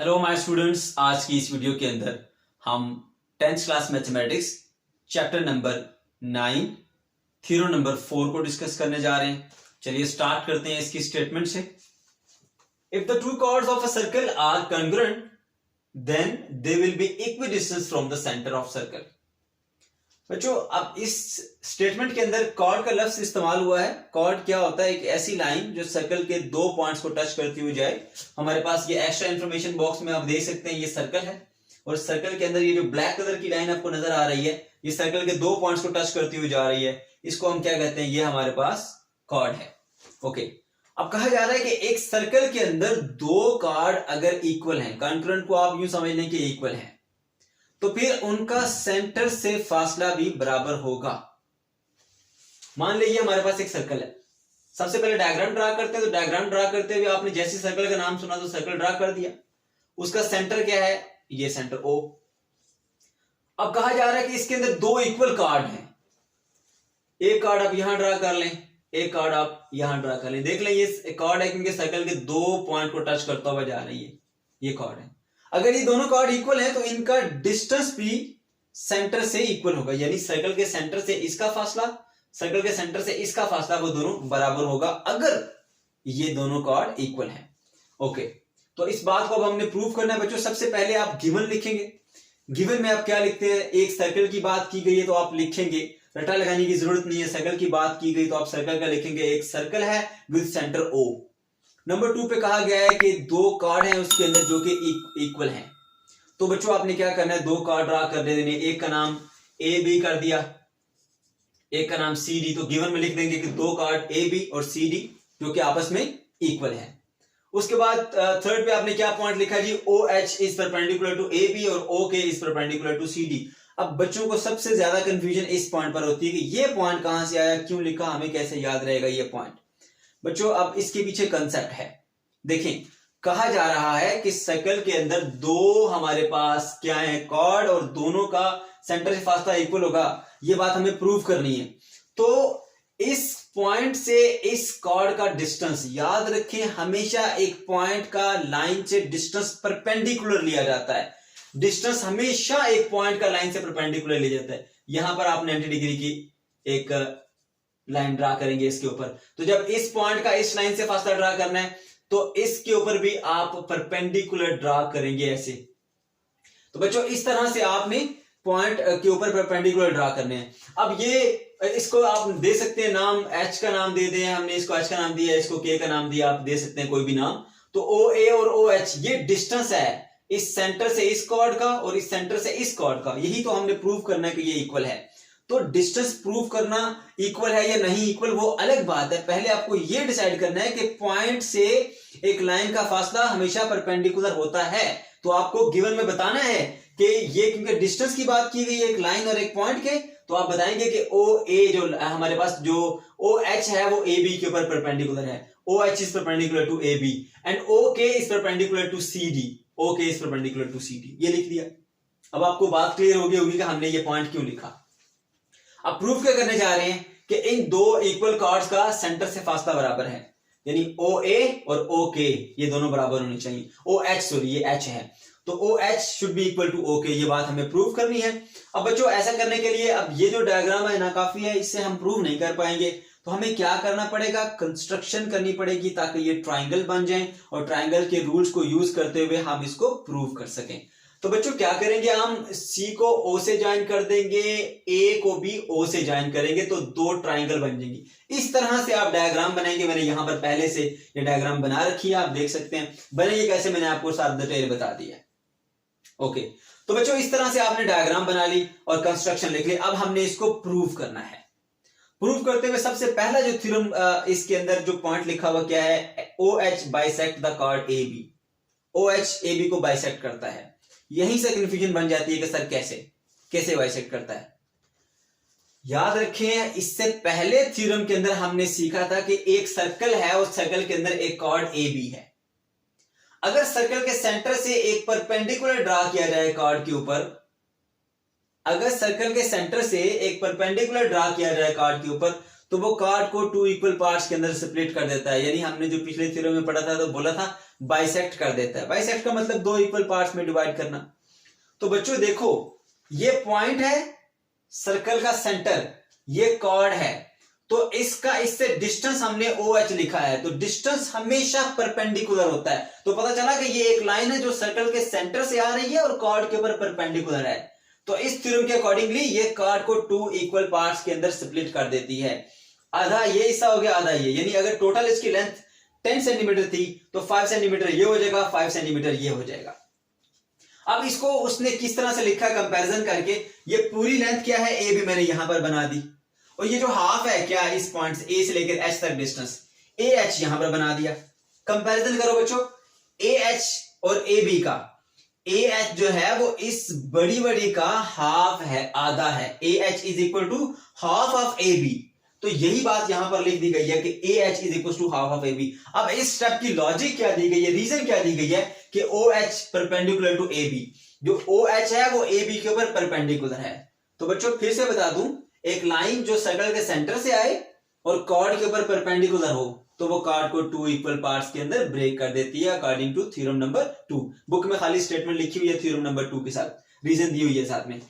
Hello my students, आज की इस वीडियो के अंदर हम 10th class mathematics chapter number 9 theorem number 4 को डिस्कस करने जा रहे हैं। चलिए स्टार्ट करते हैं इसकी स्टेटमेंट से। If the two chords of a circle are congruent then they will be equidistant from the centre of circle. बच्चों, अब इस स्टेटमेंट के अंदर कॉर्ड का लफ्ज इस्तेमाल हुआ है। कॉर्ड क्या होता है? एक ऐसी लाइन जो सर्कल के दो पॉइंट्स को टच करती हुई जाए। हमारे पास ये एक्स्ट्रा इंफॉर्मेशन बॉक्स में आप देख सकते हैं, ये सर्कल है और सर्कल के अंदर ये जो ब्लैक कलर की लाइन आपको नजर आ रही है, ये सर्कल के दो पॉइंट्स को टच करती हुई जा रही है। इसको हम क्या कहते हैं? ये हमारे पास कॉर्ड है। ओके, अब कहा जा रहा है कि एक सर्कल के अंदर दो कॉर्ड अगर इक्वल हैं, कॉन्करेंट को आप यूं समझ लें कि इक्वल हैं, तो फिर उनका सेंटर से फासला भी बराबर होगा। मान लीजिए हमारे पास एक सर्कल है। सबसे पहले डायग्राम ड्रा करते हैं, तो डायग्राम ड्रा करते हुए आपने जैसे सर्कल का नाम सुना तो सर्कल ड्रा कर दिया। उसका सेंटर क्या है? ये सेंटर O। अब कहा जा रहा है कि इसके अंदर दो इक्वल कार्ड हैं। एक कार्ड आप यहां ड्रा कर लें, एक कार्ड आप यहां ड्रा कर लें। देख लें, ये कार्ड है क्योंकि सर्कल के दो पॉइंट को टच करता हुआ जा रही है। ये कार्ड है। अगर ये दोनों कार्ड इक्वल हैं तो इनका डिस्टेंस भी सेंटर से इक्वल होगा, यानी सर्कल के सेंटर से इसका फासला, सर्कल के सेंटर से इसका फासला, वो दोनों बराबर होगा अगर ये दोनों कार्ड इक्वल हैं। ओके, तो इस बात को अब हमने प्रूव करना है। बच्चों, सबसे पहले आप गिवन लिखेंगे। गिवन में आप क्या लिखते हैं? एक सर्कल की बात की गई है तो आप लिखेंगे, रटा लगाने की जरूरत नहीं है। सर्कल की बात की गई तो आप सर्कल का लिखेंगे। एक सर्कल है विद सेंटर O। नंबर 2 पे कहा गया है कि दो कार्ड हैं उसके अंदर जो कि इक्वल हैं। तो बच्चों आपने क्या करना है? दो कार्ड ड्रा कर देने। एक का नाम AB कर दिया, एक का नाम CD। तो गिवन में लिख देंगे कि दो कार्ड AB और CD जो कि आपस में इक्वल हैं। उसके बाद थर्ड पे आपने क्या पॉइंट लिखा जी? OH is perpendicular to AB और OK is perpendicular to CD। अब बच्चों को सबसे ज्यादा कंफ्यूजन इस पॉइंट पर होती है कि ये पॉइंट कहां से आया, क्यों लिखा, हमें कैसे याद रहेगा ये पॉइंट। बच्चों, अब इसके पीछे कंसेप्ट है। देखें, कहा जा रहा है कि सर्कल के अंदर दो हमारे पास क्या है? कॉर्ड, और दोनों का सेंटर से फासला इक्वल होगा। ये बात हमें प्रूव करनी है। तो इस पॉइंट से इस कॉर्ड का डिस्टेंस, याद रखें हमेशा एक पॉइंट का लाइन से डिस्टेंस परपेंडिकुलर लिया जाता है। डिस्टेंस हमेशा एक पॉइंट का लाइन से परपेंडिकुलर लिया जाता है। यहां पर आप 90 डिग्री की एक लाइन ड्रा करेंगे इसके ऊपर। तो जब इस पॉइंट का इस लाइन से फासला ड्रा करना है तो इसके ऊपर भी आप परपेंडिकुलर ड्रा करेंगे ऐसे। तो बच्चों, इस तरह से आपने पॉइंट के ऊपर परपेंडिकुलर ड्रा करने हैं। अब ये इसको आप दे सकते हैं नाम, H का नाम दे दें, हमने इसको H का नाम दिया, इसको K का नाम दिया, आप दे सकते हैं कोई भी नाम। तो OA और OH ये डिस्टेंस है इस सेंटर से इस कॉर्ड का और इस सेंटर से इस कॉर्ड का। यही तो हमने प्रूव करना है कि ये इक्वल है। तो डिस्टेंस प्रूव करना इक्वल है या नहीं इक्वल वो अलग बात है। पहले आपको ये डिसाइड करना है कि पॉइंट से एक लाइन का फासला हमेशा परपेंडिकुलर होता है। तो आपको गिवन में बताना है कि ये, क्योंकि डिस्टेंस की बात की गई है एक लाइन और एक पॉइंट के, तो आप बताएंगे कि OA जो हमारे पास जो OH है वो AB के ऊपर परपेंडिकुलर है। OH is perpendicular to AB and OK is perpendicular to CD। OK is perpendicular to CD, ये लिख दिया। अब आपको बात क्लियर होगी कि हमने ये पॉइंट क्यों लिखा। अब प्रूफ क्या करने जा रहे हैं कि इन दो इक्वल कार्ड्स का सेंटर से फासला बराबर है, यानी OA और OK ये दोनों बराबर होने चाहिए। OH सॉरी ये H है, तो OH should be equal to OK। ये बात हमें प्रूव करनी है। अब बच्चों, ऐसा करने के लिए अब ये जो डायग्राम है ना काफी है, इससे हम प्रूव नहीं कर पाएंगे। तो हमें क्या करना पड़ेगा? कंस्ट्रक्शन करनी पड़ेगी ताकि ये ट्राइंगल बन जाए और ट्राइंगल के रूल्स को यूज करते हुए हम इसको प्रूव कर सकें। तो बच्चों क्या करेंगे? हम C को O से ज्वाइन कर देंगे, A को भी O से ज्वाइन करेंगे, तो दो ट्राइंगल बन जाएंगे। इस तरह से आप डायग्राम बनाएंगे। मैंने यहां पर पहले से ये डायग्राम बना रखी है, आप देख सकते हैं। बनेगी कैसे मैंने आपको सारा डिटेल बता दिया है। ओके, तो बच्चों इस तरह से आपने डायग्राम बना ली और कंस्ट्रक्शन लिख ली। अब हमने इसको प्रूव करना है। प्रूव करते हुए सबसे पहला जो थ्योरम इसके अंदर जो पॉइंट लिखा हुआ क्या है? OH bisect the chord AB। OH AB को बाइसेक्ट करता है। यहीं से कंफ्यूजन बन जाती है कि सर कैसे बाइसेक्ट करता है। याद रखें, इससे पहले थ्योरम के अंदर हमने सीखा था कि एक सर्कल है, उस सर्कल के अंदर एक कॉर्ड AB है। अगर सर्कल के सेंटर से एक परपेंडिकुलर ड्रा किया जाए कॉर्ड के ऊपर, अगर सर्कल के सेंटर से एक परपेंडिकुलर ड्रा किया जाए कॉर्ड के ऊपर, तो वो कार्ड को 2 इक्वल पार्ट्स के अंदर स्प्लिट कर देता है, यानी हमने जो पिछले थ्योरम में पढ़ा था तो बोला था बाइसेक्ट कर देता है। बाइसेक्ट का मतलब 2 इक्वल पार्ट्स में डिवाइड करना। तो बच्चों देखो ये पॉइंट है सर्कल का सेंटर, ये कॉर्ड है, तो इसका इससे डिस्टेंस हमने OH लिखा है, तो डिस्टेंस हमेशा परपेंडिकुलर होता है। तो पता चला कि ये एक लाइन है जो सर्कल के सेंटर से आ रही है और कॉर्ड के ऊपर परपेंडिकुलर है। तो इस थ्योरम के अकॉर्डिंगली ये कॉर्ड को 2 इक्वल पार्ट्स के अंदर स्प्लिट कर देती है। आधा ये हिस्सा हो गया, आधा ये, यानी अगर टोटल इसकी लेंथ 10 सेंटीमीटर थी तो 5 सेंटीमीटर ये हो जाएगा, 5 सेंटीमीटर ये हो जाएगा। अब इसको उसने किस तरह से लिखा कंपैरिजन करके, ये पूरी लेंथ क्या है AB मैंने यहां पर बना दी, और ये जो हाफ है क्या है इस पॉइंट A से लेकर H तक डिस्टेंस AH यहां पर बना दिया। कंपैरिजन करो बच्चों AH और AB का। AH जो है वो इस बड़ी का हाफ है, आधा है। AH is equal to half of AB। तो यही बात यहां पर लिख दी गई है कि AH is equal to half of AB। अब इस स्टेप की लॉजिक क्या दी गई है, रीजन क्या दी गई है कि OH परपेंडिकुलर टू AB, जो OH है वो AB के ऊपर परपेंडिकुलर है। तो बच्चों फिर से बता दूं, एक लाइन जो सर्कल के सेंटर से आए और कॉर्ड के ऊपर परपेंडिकुलर हो तो वो कॉर्ड को 2 इक्वल पार्ट्स के अंदर ब्रेक कर देती है according to theorem number 2। Book में खाली स्टेटमेंट लिखी हुई है थ्योरम नंबर 2 के साथ, रीजन दी हुई है साथ में।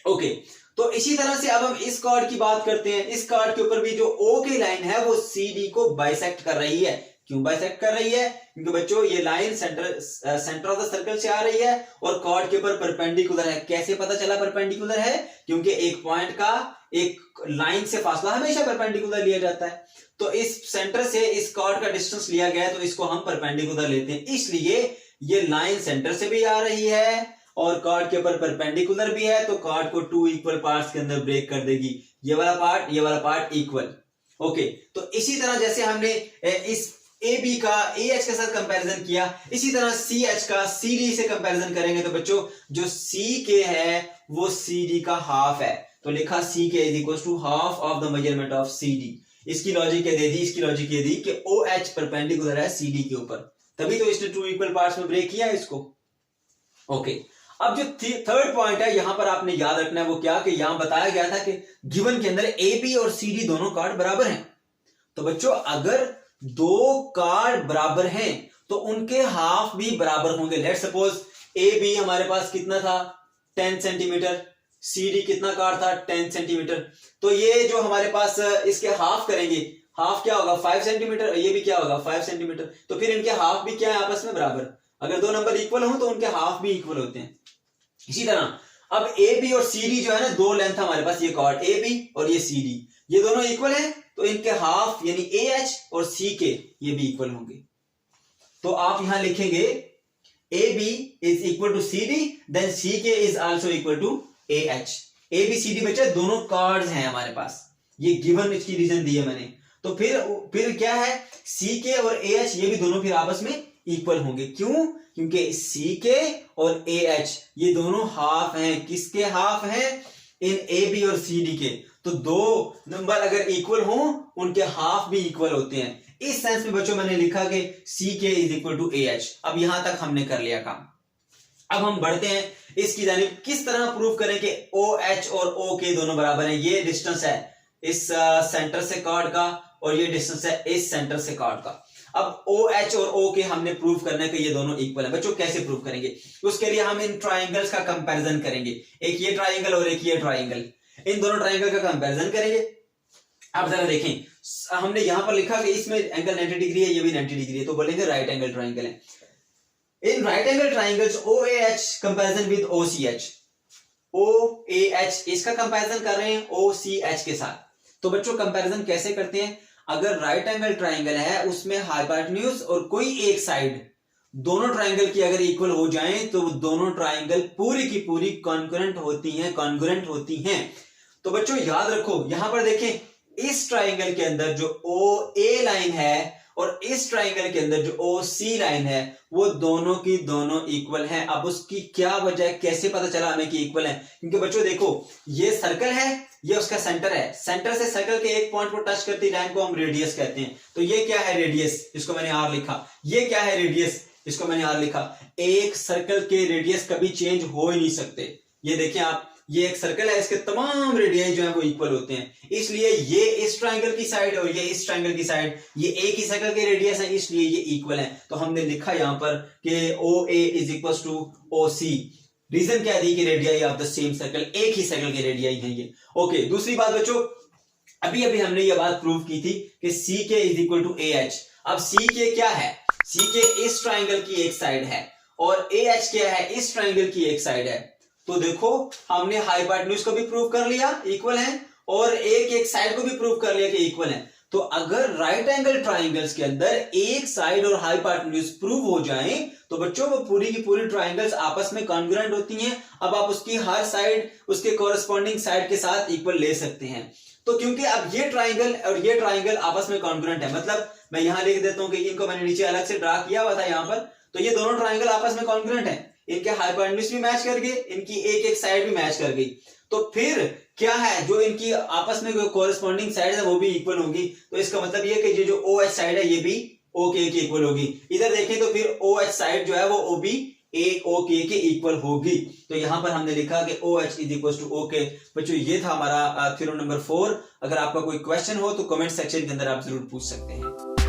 ओके, तो इसी तरह से अब हम इस कॉर्ड की बात करते हैं। इस कॉर्ड के ऊपर भी जो O की लाइन है वो CD को बाइसेक्ट कर रही है। क्यों बाइसेक्ट कर रही है? क्योंकि बच्चों ये line centre of the circle से आ रही है और कॉर्ड के ऊपर परपेंडिकुलर है। कैसे पता चला परपेंडिकुलर है? क्योंकि एक पॉइंट का एक लाइन से फासला हमेशा परपेंडिकुलर लिया जाता है। तो इस सेंटर से इस कॉर्ड का डिस्टेंस लिया गया है तो इसको हम परपेंडिकुलर लेते हैं, इसलिए ये लाइन सेंटर से भी आ रही है और कॉर्ड के ऊपर परपेंडिकुलर भी है, तो कॉर्ड को 2 इक्वल पार्ट्स के अंदर ब्रेक कर देगी। ये वाला पार्ट इक्वल। ओके, तो इसी तरह जैसे हमने इस AB का AH के साथ कंपैरिजन किया, इसी तरह CH का CD से कंपैरिजन करेंगे। तो बच्चों जो CK है वो CD का हाफ है, तो लिखा CK is equal to half of the measurement of CD। इसकी लॉजिक ये दे दी, इसकी लॉजिक ये दी कि OH परपेंडिकुलर है CD के ऊपर, तभी तो इसने 2 इक्वल पार्ट्स में ब्रेक किया इसको। ओके, अब जो थर्ड पॉइंट है यहां पर आपने याद रखना है वो क्या, कि यहां बताया गया था कि गिवन के अंदर AB और CD दोनों कार्ड बराबर हैं। तो बच्चों अगर 2 कार्ड बराबर हैं तो उनके हाफ भी बराबर होंगे। लेट्स सपोज AB हमारे पास कितना था 10 सेंटीमीटर, CD कितना कार्ड था 10 सेंटीमीटर। तो ये जो हमारे पास इसके हाफ करेंगे, हाफ क्या होगा 5 सेंटीमीटर, ये भी क्या होगा 5 सेंटीमीटर। तो फिर इनके हाफ भी क्या है आपस में बराबर। अगर 2 नंबर इक्वल हो तो उनके हाफ भी इक्वल होते हैं। इसी तरह अब AB और CD जो है ना, 2 लेंथ हमारे पास, ये कॉर्ड AB और ये CD, ये दोनों इक्वल है तो इनके हाफ यानी AH और CK ये भी इक्वल होंगे। तो आप यहां लिखेंगे AB is equal to CD, then CK is also equal to AH। ABCD बच्चे दोनों कार्ड्स हैं हमारे पास, ये गिवन इसकी रीजन दी है मैंने। तो फिर क्या है, CK और AH ये भी दोनों फिर आपस में इक्वल होंगे। क्यों? क्योंकि CK और AH ये दोनों हाफ हैं। किसके हाफ हैं? इन AB और CD के। तो 2 नंबर अगर इक्वल हो उनके हाफ भी इक्वल होते हैं। इस सेंस में बच्चों मैंने लिखा कि CK is equal to AH। अब यहां तक हमने कर लिया काम। अब हम बढ़ते हैं इसकी जानिब, किस तरह प्रूव करें कि OH और OK दोनों बराबर हैं। ये डिस्टेंस है इस सेंटर से कॉर्ड का और ये डिस्टेंस है इस सेंटर से कॉर्ड का। अब OH और OK हमने प्रूव करना है कि ये दोनों इक्वल है। बच्चों कैसे प्रूव करेंगे? उसके लिए हम इन ट्राइंगल्स का कंपैरिजन करेंगे, एक ये ट्राइंगल और एक ये ट्राइंगल, इन दोनों ट्राइंगल का कंपैरिजन करेंगे। आप जरा देखें, हमने यहां पर लिखा कि इसमें एंगल 90 डिग्री है, ये भी 90 डिग्री है, तो बोलेंगे राइट एंगल ट्राइंगल है। In right angle triangles OAH comparison with OCH, OAH इसका कंपैरिजन कर रहे हैं OCH के साथ। तो बच्चों कंपैरिजन कैसे करते हैं? अगर राइट एंगल ट्राइंगल है उसमें हाइपोटेन्यूज और कोई एक साइड दोनों ट्राइंगल की अगर इक्वल हो जाएं तो दोनों ट्राइंगल पूरी की पूरी कॉन्करेंट होती हैं। तो बच्चों याद रखो, यहां पर देखें इस ट्राइंगल के अंदर जो OA लाइन है और इस ट्राइंगल के अंदर जो OC लाइन है वो दोनों की दोनों इक्वल हैं। अब उसकी क्या वजह, कैसे पता चला हमें कि इक्वल है? क्योंकि बच्चों देखो ये सर्कल है, ये उसका सेंटर है, सेंटर से सर्कल के एक पॉइंट को टच करती लाइन को हम रेडियस कहते हैं। तो ये क्या है रेडियस, इसको मैंने R लिखा। ये क्या है रेडियस, इसको मैंने R लिखा। एक सर्कल के रेडियस कभी चेंज हो ही नहीं सकते। ये देखें आप, ये एक सर्कल है, इसके तमाम रेडियाई जो है वो इक्वल होते हैं, इसलिए ये इस ट्राइंगल की साइड और ये इस ट्राइंगल की साइड ये एक ही सर्कल के रेडियस है, इसलिए ये इक्वल है। तो हमने लिखा यहां पर कि OA is equal to OC। Reason क्या दी कि radii of the same circle, एक ही सर्कल के रेडियाई है ये। ओके, दूसरी बात बच्चों, अभी हमने ये बात प्रूव की थी कि CK is equal to AH। अब CK क्या है? CK इस ट्राइंगल की एक साइड है और AH क्या है? इस ट्राइंगल की एक साइड है। तो देखो हमने हाइपोटेन्यूज को भी प्रूव कर लिया इक्वल है और एक साइड को भी प्रूव कर लिया कि इक्वल है। तो अगर राइट एंगल ट्राइंगल्स के अंदर एक साइड और हाइपोटेन्यूज प्रूव हो जाए तो बच्चों वो पूरी की पूरी ट्राइंगल्स आपस में कॉन्ग्रुएंट होती हैं। अब आप उसकी हर साइड उसके कॉरेस्पॉन्डिंग साइड के साथ इक्वल ले सकते हैं। तो क्योंकि अब ये ट्राइंगल और ये ट्राइंगल आपस में कॉन्ग्रुएंट है, मतलब मैं यहां लिख देता हूं कि इनको मैंने नीचे अलग से ड्रा किया हुआ था यहां पर, तो ये दोनों ट्राइंगल आपस में कॉन्ग्रुएंट है, इनके हाइपोटेन्यूज भी मैच कर गए, इनकी एक साइड भी मैच कर गई। तो फिर क्या है, जो इनकी आपस में कॉरेस्पॉन्डिंग साइड है वो भी इक्वल होगी। तो इसका मतलब ये कि ये जो OH साइड है ये भी OK की इक्वल होगी। इधर देखें तो फिर OH साइड जो है वो OB OK के इक्वल होगी। तो यहां पर हमने लिखा कि OH is equal to OK। बच्चों ये था हमारा थ्योरम नंबर 4। अगर आपका कोई क्वेश्चन हो तो कमेंट सेक्शन के अंदर आप जरूर पूछ सकते हैं।